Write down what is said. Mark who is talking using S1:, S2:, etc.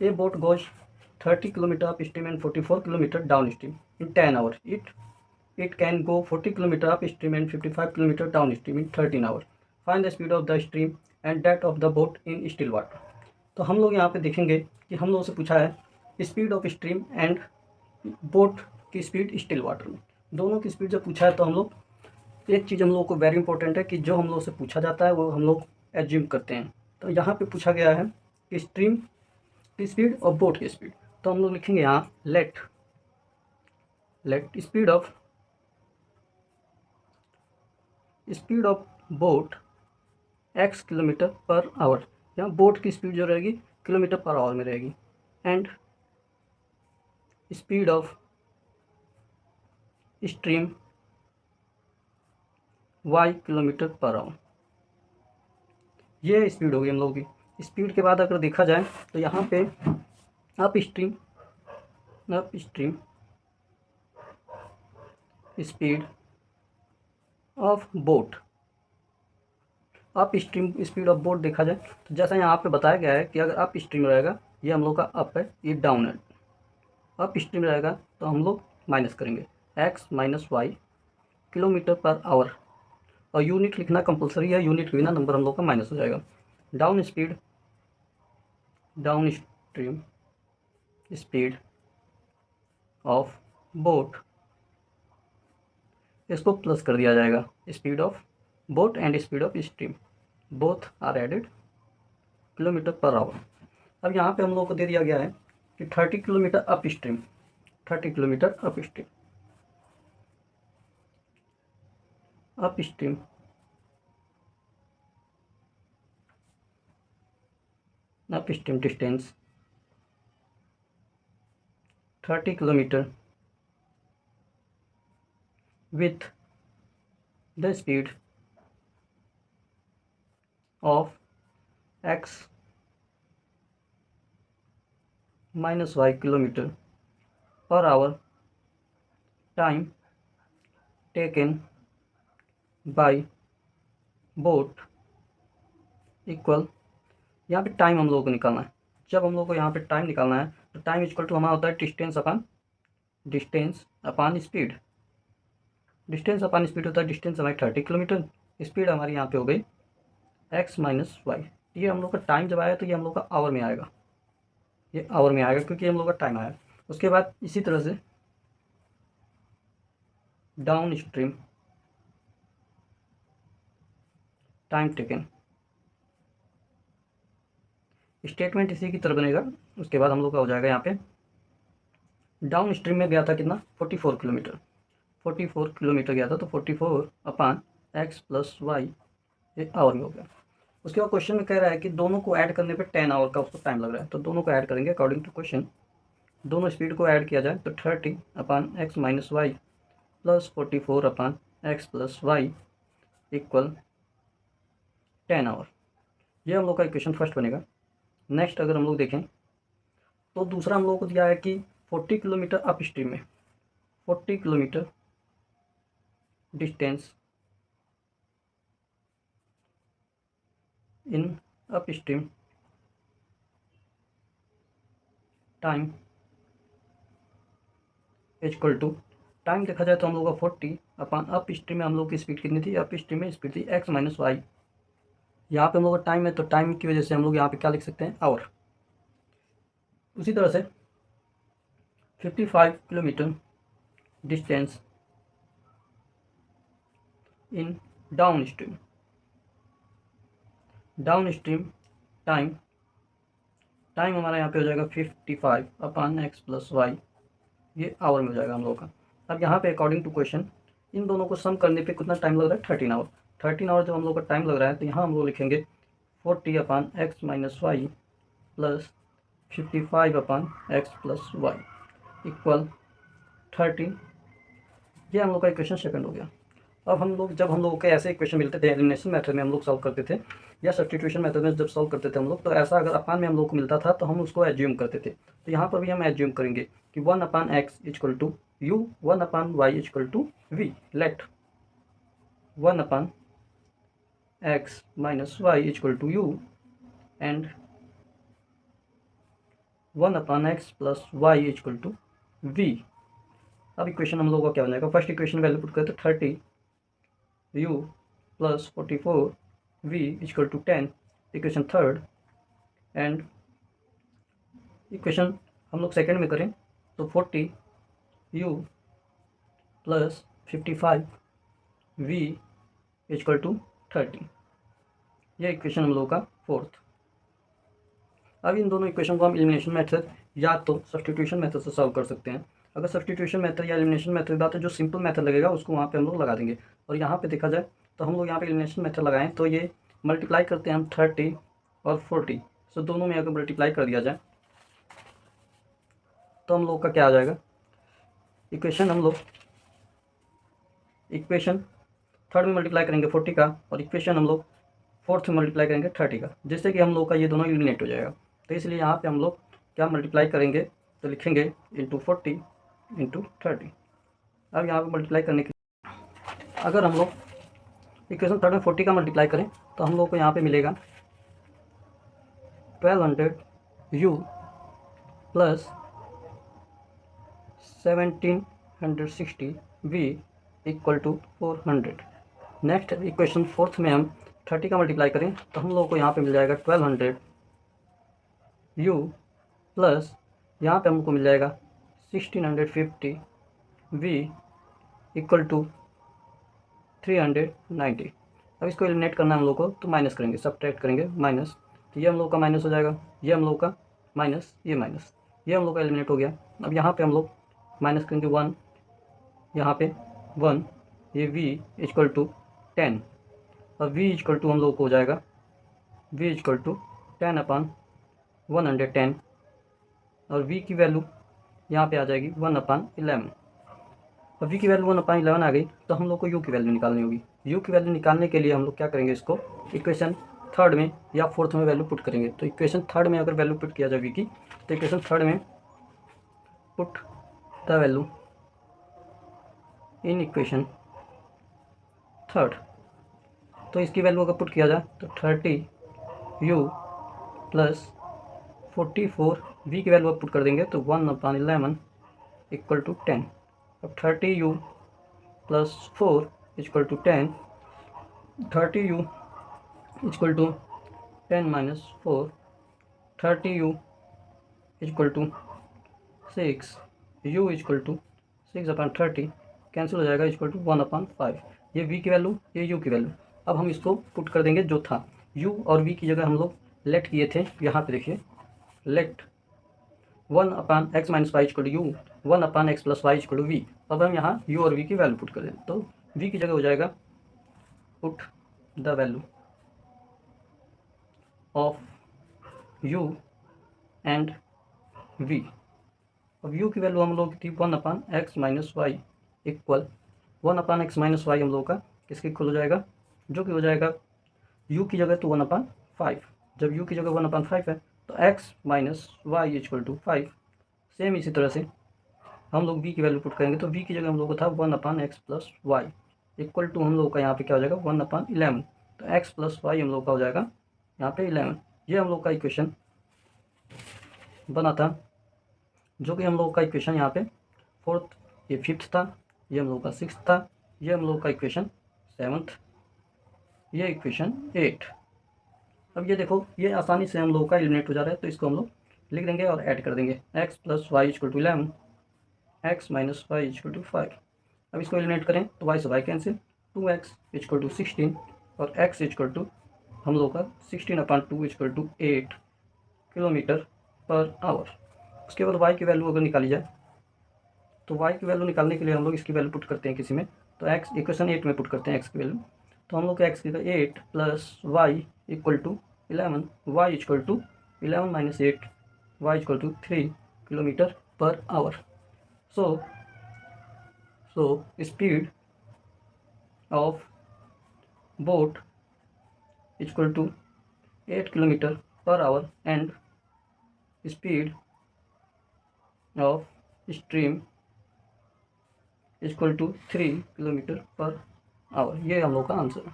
S1: A boat goes 30 km upstream and 44 km downstream in 10 hours. It can go 40 km upstream and 55 km downstream in 13 hours. Find the speed of the stream and that of the boat in still water. तो हम लोग यहाँ पे देखेंगे कि हम लोगों से पूछा है speed of stream and boat की स्पीड स्टिल वाटर में। दोनों की स्पीड जब पूछा है तो हम लोग एक चीज़ हम लोग को वेरी इंपॉर्टेंट है कि जो हम लोग से पूछा जाता है वो हम लोग एज्यूम करते हैं। तो यहाँ पे पूछा गया है कि स्ट्रीम की स्पीड और बोट की स्पीड, तो हम लोग लिखेंगे यहाँ let speed of boat x kilometre per our. यहाँ बोट की स्पीड जो रहेगी किलोमीटर पर आवर में रहेगी and speed of stream y kilometre per our. ये स्पीड होगी हम लोगों की। स्पीड के बाद अगर देखा जाए तो यहाँ पे up stream speed of boat, up stream speed of boat देखा जाए तो जैसा यहाँ पे बताया गया है कि अगर अप स्ट्रीम रहेगा, ये हम लोग का अप है, ये डाउन है। अप स्ट्रीम रहेगा तो हम लोग माइनस करेंगे x minus y kilometre per hour, और यूनिट लिखना कंपलसरी है, यूनिट के बिना नंबर हम लोग का माइनस हो जाएगा। Down stream speed of boat, इसको प्लस कर दिया जाएगा, speed of boat and speed of stream both are added kilometre per hour. अब यहाँ पे हम लोग को दे दिया गया है कि 30 kilometre up stream, 30 kilometre up stream distance 30 kilometre with the speed of x minus y kilometer per hour, time taken by boat equal, यहाँ पे टाइम हम लोगों को निकालना है। जब हम लोग को यहाँ पे टाइम निकालना है तो टाइम इक्वल टू हमारा होता है distance upon speed. Distance upon speed होता है, डिस्टेंस हमारी 30 किलोमीटर, स्पीड हमारी यहाँ पे हो गई x माइनस वाई। ये हम लोग का टाइम जब आया तो ये हम लोग का आवर में आएगा, ये आवर में आएगा क्योंकि हम लोग का टाइम आया। उसके बाद इसी तरह से down stream time taken, statement इसी की तरह बनेगा। उसके बाद हम लोग का हो जाएगा यहाँ पे डाउन स्ट्रीम में गया था कितना 44 किलोमीटर, 44 किलोमीटर गया था तो 44 अपॉन x प्लस वाई, ये आवर में हो गया। उसके बाद क्वेश्चन में कह रहा है कि दोनों को ऐड करने पे 10 आवर का उसको टाइम लग रहा है, तो दोनों को ऐड करेंगे अकॉर्डिंग टू क्वेश्चन। दोनों स्पीड को ऐड किया जाए तो 30 upon x minus y plus 44 upon x plus y equal 10 hour. ये हम लोग का इक्वेशन फर्स्ट बनेगा। नेक्स्ट अगर हम लोग देखें तो दूसरा हम लोग को दिया है कि 40 किलोमीटर अप स्ट्रीम में, 40 kilometre distance in up stream time equal to, time देखा जाए तो हम लोग का 40 अपॉन अप स्ट्रीम में हम लोग की स्पीड कितनी थी, अप स्ट्रीम में स्पीड थी x माइनस वाई। यहाँ पे हम लोग का टाइम है तो टाइम की वजह से हम लोग यहाँ पे क्या लिख सकते हैं आवर। उसी तरह से 55 किलोमीटर डिस्टेंस इन डाउन स्ट्रीम टाइम हमारा यहाँ पे हो जाएगा 55 अपॉन एक्स प्लस वाई, ये आवर में हो जाएगा हम लोग का। अब यहाँ पे अकॉर्डिंग टू क्वेश्चन इन दोनों को सम करने पे कितना टाइम लग रहा है 13 आवर। 13 आवर जब हम लोग का टाइम लग रहा है तो यहाँ हम लोग लिखेंगे 40 upon x minus y plus 55 upon x plus y equal 13। ये हम लोग का इक्वेशन सेकंड हो गया। अब हम लोग जब हम लोग के ऐसे इक्वेशन मिलते थे एलिमिनेशन मेथड में हम लोग सॉल्व करते थे या सब्स्टिट्यूशन मेथड में जब सॉल्व करते थे हम लोग, तो ऐसा अगर अपान में हम लोग को मिलता था तो हम उसको एज्यूम करते थे। तो यहाँ पर भी हम एज्यूम करेंगे कि 1 upon x equal to u, 1 upon y equal to v. Let 1 upon x minus y equal to u and 1/x+y equal to v। अब इक्वेशन हम लोगों का क्या बनेगा, फर्स्ट इक्वेशन वैल्यू पुट करें तो 30u + 44v equal to 10, equation third. And equation हम लोग सेकेंड में करें तो 40u + 55v इक्वल टू 30, ये इक्वेशन हम लोग का फोर्थ। अब इन दोनों इक्वेशन को हम एलिमिनेशन मेथड या तो सब्स्टिट्यूशन मेथड से सॉल्व कर सकते हैं। अगर सब्स्टिट्यूशन मेथड या एलिमिनेशन मेथड बात है, जो सिंपल मेथड लगेगा उसको वहाँ पे हम लोग लगा देंगे। और यहाँ पे देखा जाए तो हम लोग यहाँ पे एलिमिनेशन मेथड लगाएं तो ये मल्टीप्लाई करते हैं हम 30 और 40, सो दोनों में अगर मल्टीप्लाई कर दिया जाए तो हम लोग का क्या आ जाएगा, इक्वेशन थर्ड में मल्टीप्लाई करेंगे 40 का, और इक्वेशन हम लोग फोर्थ में मल्टीप्लाई करेंगे 30 का, जिससे कि हम लोग का ये दोनों एलिमिनेट हो जाएगा। तो इसलिए यहाँ पे हम लोग क्या मल्टीप्लाई करेंगे तो लिखेंगे ×40 × 30। अब यहाँ पे मल्टीप्लाई करने के अगर हम लोग इक्वेशन थर्ड में 40 का मल्टीप्लाई करें तो हम लोग को यहाँ पे मिलेगा 1200u + 1760v equal to 400। Next equation fourth में हम 30 का मल्टीप्लाई करें तो हम लोग को यहाँ पे मिल जाएगा 1200u प्लस यहाँ पे हमको मिल जाएगा 1650v इक्वल टू 390। अब इसको एलिमिनेट करना है हम लोग को तो माइनस करेंगे, सब्ट्रैक्ट करेंगे माइनस, तो ये हम लोग का माइनस हो जाएगा, ये हम लोग का माइनस, ये माइनस, ये हम लोग का एलिमिनेट हो गया। अब यहाँ पे हम लोग माइनस करेंगे 1, यहाँ पे 1, ये v इक्वल टू 10, और v इक्वल टू हम लोग को हो जाएगा v इक्वल टू 10/110, और v की वैल्यू यहाँ पे आ जाएगी 1/11। अब v की वैल्यू 1/11 आ गई तो हम लोग को u की वैल्यू निकालनी होगी। u की वैल्यू निकालने के लिए हम लोग क्या करेंगे, इसको इक्वेशन थर्ड में या फोर्थ में वैल्यू पुट करेंगे। तो इक्वेशन थर्ड में अगर वैल्यू पुट किया जाए v की, तो इक्वेशन थर्ड में put the value in equation third, तो इसकी वैल्यू अगर पुट किया जाए तो 30u + 44v की वैल्यू अब पुट कर देंगे तो 1/11 इक्वल टू 10। अब 30u + 4 equal to 10, 30u equal to 10 - 4, 30u equal to 6, u equal to 6/30 cancel हो जाएगा, इक्वल टू 1/5। ये v की वैल्यू, ये u की वैल्यू। अब हम इसको पुट कर देंगे जो था, u और v की जगह हम लोग लेट किए थे, यहाँ पे देखिए let 1/x - y equal to u, 1/x + y equal to v। अब हम यहाँ u और v की वैल्यू पुट कर दें तो v की जगह हो जाएगा put the value of u and v। अब u की वैल्यू हम लोग थी 1/x - y equal 1/x - y हम लोग का किसके इक्वल हो जाएगा, जो कि हो जाएगा u की जगह तो 1/5। जब u की जगह 1/5 है तो x - y equal to 5। Same इसी तरह से हम लोग v की वैल्यू पुट करेंगे तो v की जगह हम लोग को था 1/x + y इक्वल टू हम लोग का यहाँ पे क्या हो जाएगा 1/11। तो x + y हम लोग का हो जाएगा यहाँ पे 11। ये हम लोग का इक्वेशन बना था, जो कि हम लोग का इक्वेशन यहाँ पे फोर्थ, ये फिफ्थ था, ये हम लोग का सिक्स्थ था, ये हम लोग का इक्वेशन सेवन्थ, ये इक्वेशन 8। अब ये देखो ये आसानी से हम लोग का एलिमिनेट हो जा रहा है, तो इसको हम लोग लिख देंगे और ऐड कर देंगे x + y equal to 11, x - y equal to 5। अब इसको एलिमिनेट करें तो y से y cancel, 2x equal to 16 और x इक्वल टू हम लोग का 16/2 इक्वल टू 8 km/h। उसके बाद y की वैल्यू अगर निकाली जाए तो y की वैल्यू निकालने के लिए हम लोग इसकी वैल्यू पुट करते हैं किसी में, तो x इक्वेशन 8 में पुट करते हैं x की वैल्यू। तो हम लोग का x की 8 + y equal to 11, y equal to 11 - 8, y equal to 3 km/h। So speed of boat equal to 8 km/h and speed of stream equal to 3 km/h। ये हम लोग का आंसर है।